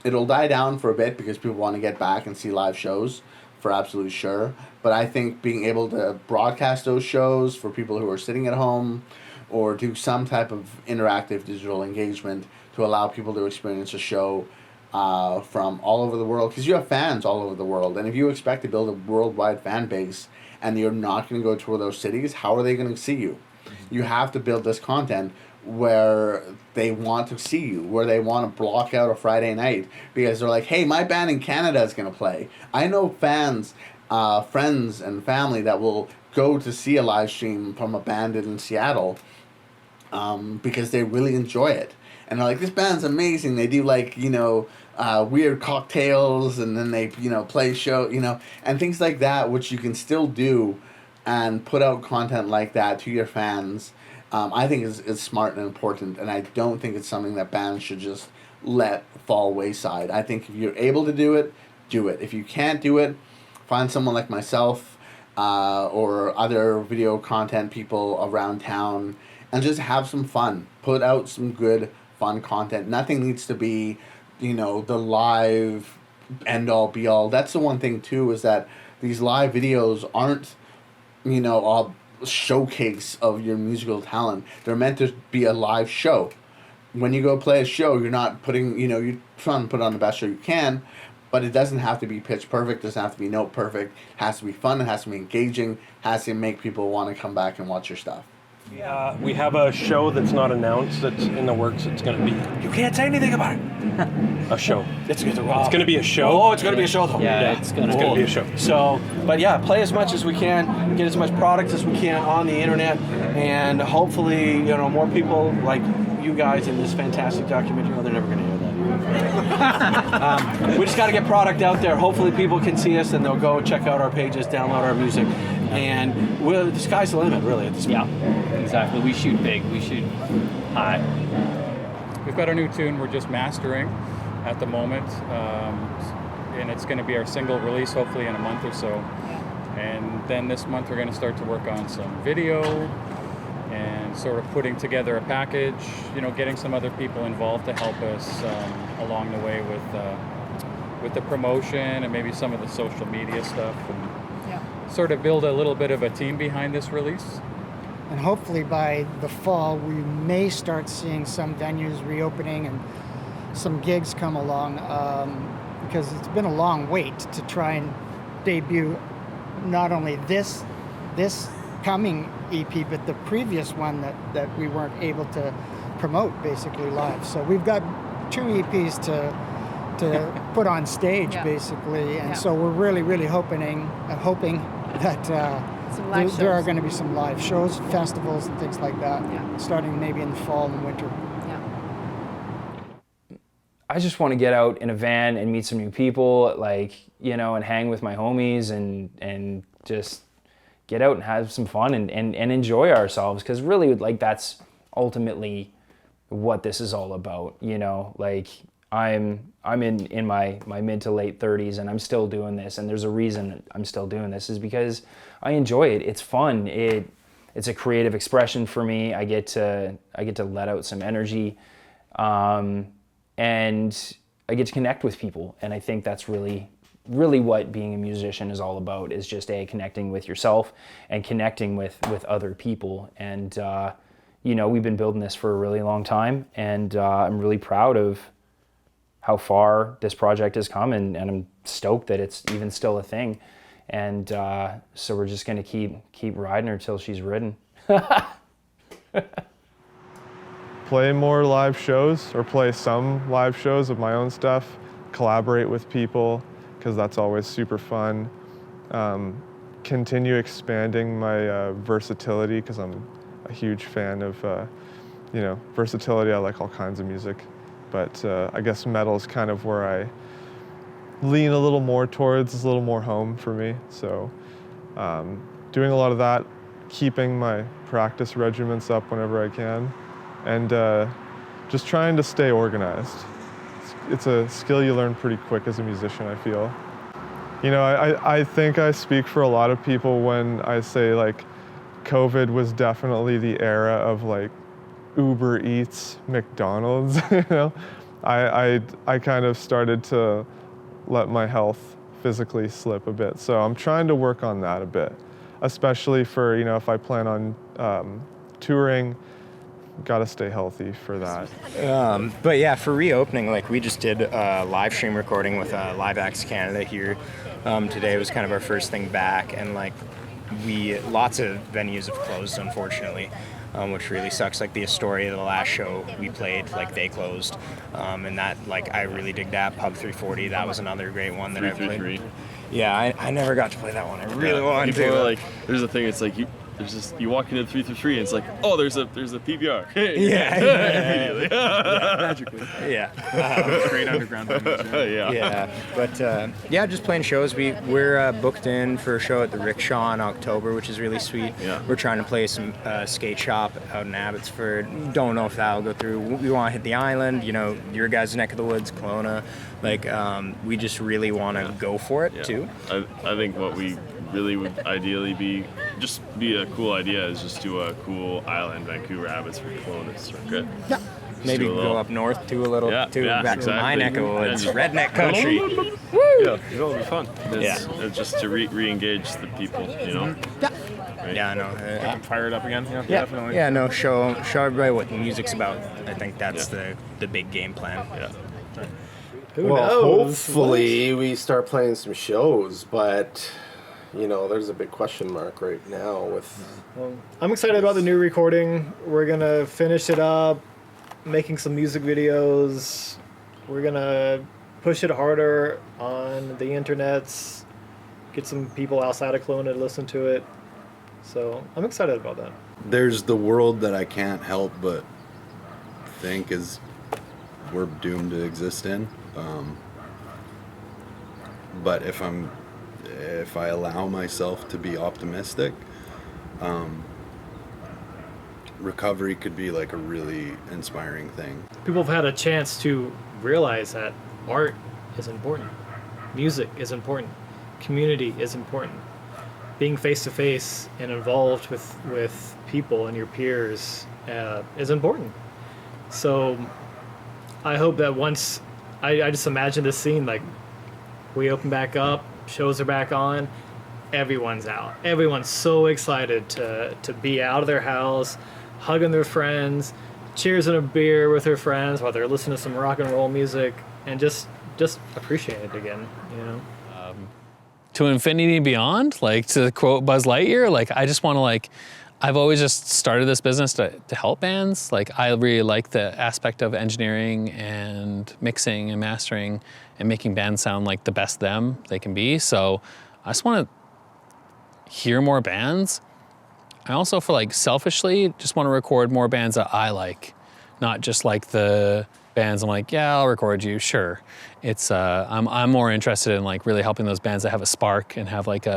It'll die down for a bit because people want to get back and see live shows, for absolutely sure. But I think being able to broadcast those shows for people who are sitting at home, or do some type of interactive digital engagement to allow people to experience a show from all over the world, because you have fans all over the world, and if you expect to build a worldwide fan base and you're not going to go to those cities, how are they going to see you? You have to build this content where they want to see you, where they want to block out a Friday night because they're like, hey, my band in Canada is going to play. I know fans, friends and family that will go to see a live stream from a band in Seattle because they really enjoy it. And they're like, this band's amazing. They do like, weird cocktails, and then they, play show, and things like that, which you can still do and put out content like that to your fans. I think is smart and important, and I don't think it's something that bands should just let fall wayside. I think if you're able to do it, do it. If you can't do it, find someone like myself or other video content people around town and just have some fun. Put out some good, fun content. Nothing needs to be, the live end-all, be-all. That's the one thing, too, is that these live videos aren't, a showcase of your musical talent. They're meant to be a live show. When you go play a show, you're not putting, you're trying to put on the best show you can, but it doesn't have to be pitch perfect, doesn't have to be note perfect. It has to be fun, it has to be engaging, has to make people want to come back and watch your stuff. We have a show that's not announced that's in the works. It's going to be... You can't say anything about it. A show. It's going to be a show. Oh, it's going to be a show, though. Yeah, it's going to be a show. So, but yeah, play as much as we can, get as much product as we can on the internet, and hopefully, more people like you guys in this fantastic documentary. Oh, they're never going to hear that. We just got to get product out there. Hopefully people can see us and they'll go check out our pages, download our music, and the sky's the limit, really, at this point. Yeah, exactly. We shoot big. We shoot high. We've got a new tune we're just mastering at the moment, and it's going to be our single release hopefully in a month or so. And then this month we're going to start to work on some video and sort of putting together a package, getting some other people involved to help us along the way with the promotion and maybe some of the social media stuff, and sort of build a little bit of a team behind this release. And hopefully by the fall, we may start seeing some venues reopening and some gigs come along, because it's been a long wait to try and debut not only this coming EP, but the previous one that we weren't able to promote basically live. So we've got 2 EPs to put on stage basically, and so we're really hoping that there are going to be some live shows, festivals, and things like that, starting maybe in the fall and winter. I just want to get out in a van and meet some new people, and hang with my homies and just get out and have some fun and enjoy ourselves, because really, that's ultimately what this is all about. I'm in my mid to late 30s and I'm still doing this, and there's a reason I'm still doing this, is because I enjoy it. It's fun. It's a creative expression for me. I get to let out some energy, and I get to connect with people. And I think that's really what being a musician is all about, is just connecting with yourself and connecting with other people. And we've been building this for a really long time, and I'm really proud of how far this project has come, and I'm stoked that it's even still a thing. And so we're just gonna keep riding her till she's ridden. Play more live shows, or play some live shows of my own stuff, collaborate with people, because that's always super fun. Continue expanding my versatility, because I'm a huge fan of versatility. I like all kinds of music. But I guess metal's kind of where I lean a little more towards. It's a little more home for me. So doing a lot of that, keeping my practice regimens up whenever I can, and just trying to stay organized. It's a skill you learn pretty quick as a musician, I feel. You know, I think I speak for a lot of people when I say like COVID was definitely the era of like Uber Eats, McDonald's, you know? I kind of started to let my health physically slip a bit. So I'm trying to work on that a bit, especially for, you know, if I plan on touring, gotta stay healthy for that. But yeah, for reopening, like we just did a live stream recording with Live Acts Canada here. Today was kind of our first thing back, and like lots of venues have closed, unfortunately, which really sucks. Like the Astoria, the last show we played, like they closed, and that, like, I really dig that. Pub 340, that was another great one that I played. Yeah, I never got to play that one. I really wanted to. People are like, there's a thing. It's like you walk into 333 and it's like, oh, there's a PBR. Hey. Yeah. Magically. Yeah. Great underground venues. Yeah. But yeah, just playing shows. We're booked in for a show at the Rickshaw in October, which is really sweet. Yeah. We're trying to play some skate shop out in Abbotsford. Don't know if that'll go through. We want to hit the island, you know, your guys' neck of the woods, Kelowna. Like, we just really want to go for it too. I think what we really would ideally be a cool idea is just do a cool island, Vancouver, Abbotsford, Kelowna circuit. Yeah. Maybe go up north to a little, back to my neck of the woods, redneck country. Yeah, it'll be fun. It's just to re-engage the people, you know. Right? Yeah, I know. Get them fired up again. Yeah, definitely. Yeah, no, show everybody what the music's about. I think that's the big game plan. Yeah. Well, hopefully we start playing some shows, but you know, there's a big question mark right now with. Well, I'm excited about the new recording. We're gonna finish it up, making some music videos. We're gonna push it harder on the internets, get some people outside of Kelowna to listen to it. So I'm excited about that. There's the world that I can't help but think is we're doomed to exist in. But if I allow myself to be optimistic, recovery could be like a really inspiring thing. People have had a chance to realize that art is important, music is important, community is important. Being face to face and involved with people and your peers is important. So I hope that once I just imagine this scene, like we open back up, shows are back on, everyone's out. Everyone's so excited to be out of their house, hugging their friends, cheersing a beer with their friends while they're listening to some rock and roll music, and just appreciate it again, you know? To infinity and beyond, like to quote Buzz Lightyear, like I just want to like, I've always just started this business to help bands. Like I really like the aspect of engineering and mixing and mastering and making bands sound like the best them they can be. So I just want to hear more bands. I also, for like selfishly, just want to record more bands that I like, not just like the bands I'm like, yeah, I'll record you, sure. It's I'm more interested in like really helping those bands that have a spark and have like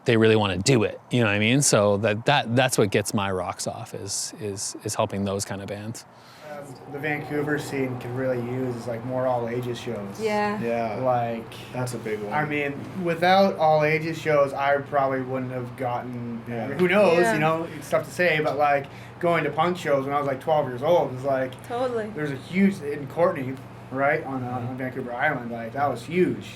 they really want to do it, you know what I mean? So that's what gets my rocks off is helping those kind of bands. The Vancouver scene could really use like more all ages shows. Yeah, like that's a big one. I mean, without all ages shows, I probably wouldn't have gotten. I mean, who knows? You know, it's tough to say, but like going to punk shows when I was like 12 years old was like totally. There's a huge in Courtney, right on Vancouver Island. Like that was huge.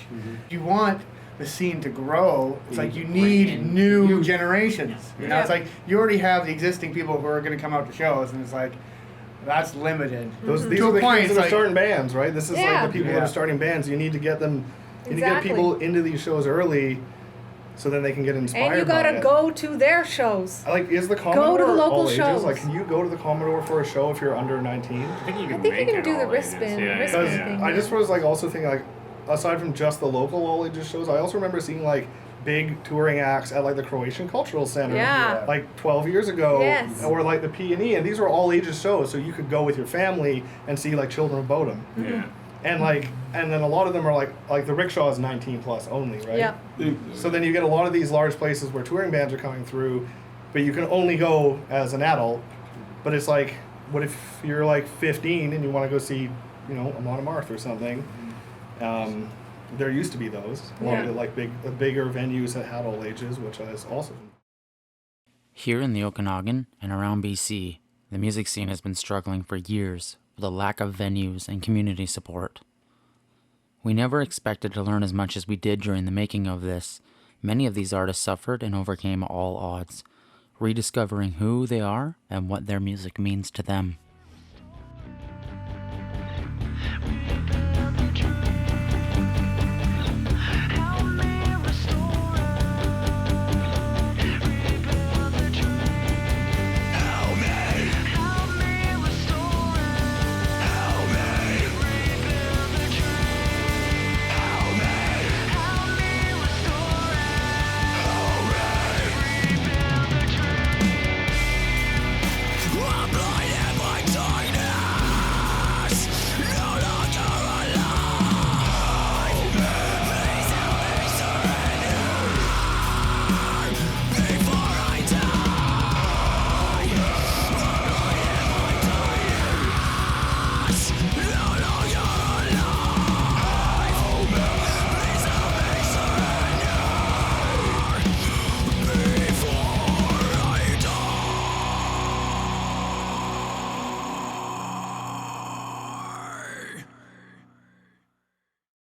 You want the scene to grow. It's like you need new generations. You know, it's like you already have the existing people who are going to come out to shows, and it's like. That's limited. These to are a the point, kids that are starting bands, right? This is like the people that Yeah. are starting bands. You need to get them. You need to Exactly. get people into these shows early, so then they can get inspired. And you by gotta it. go to their shows. Like, is the Commodore Go to the local all shows. ages? Like, can you go to the Commodore for a show if you're under 19? I think you I think you can do the wristband thing. I just was like also thinking like, aside from just the local all ages shows, I also remember seeing like big touring acts at like the Croatian Cultural Center like 12 years ago. Yes. Or like the P&E, and these were all ages shows, so you could go with your family and see like Children of Bodom. Yeah. And like, and then a lot of them are like the Rickshaw is 19 plus only, right? Yeah. So then you get a lot of these large places where touring bands are coming through, but you can only go as an adult. But it's like, what if you're like 15 and you want to go see, you know, Amon Amarth or something? There used to be those, like bigger venues that had all ages, which is awesome. Here in the Okanagan and around BC, the music scene has been struggling for years with a lack of venues and community support. We never expected to learn as much as we did during the making of this. Many of these artists suffered and overcame all odds, rediscovering who they are and what their music means to them.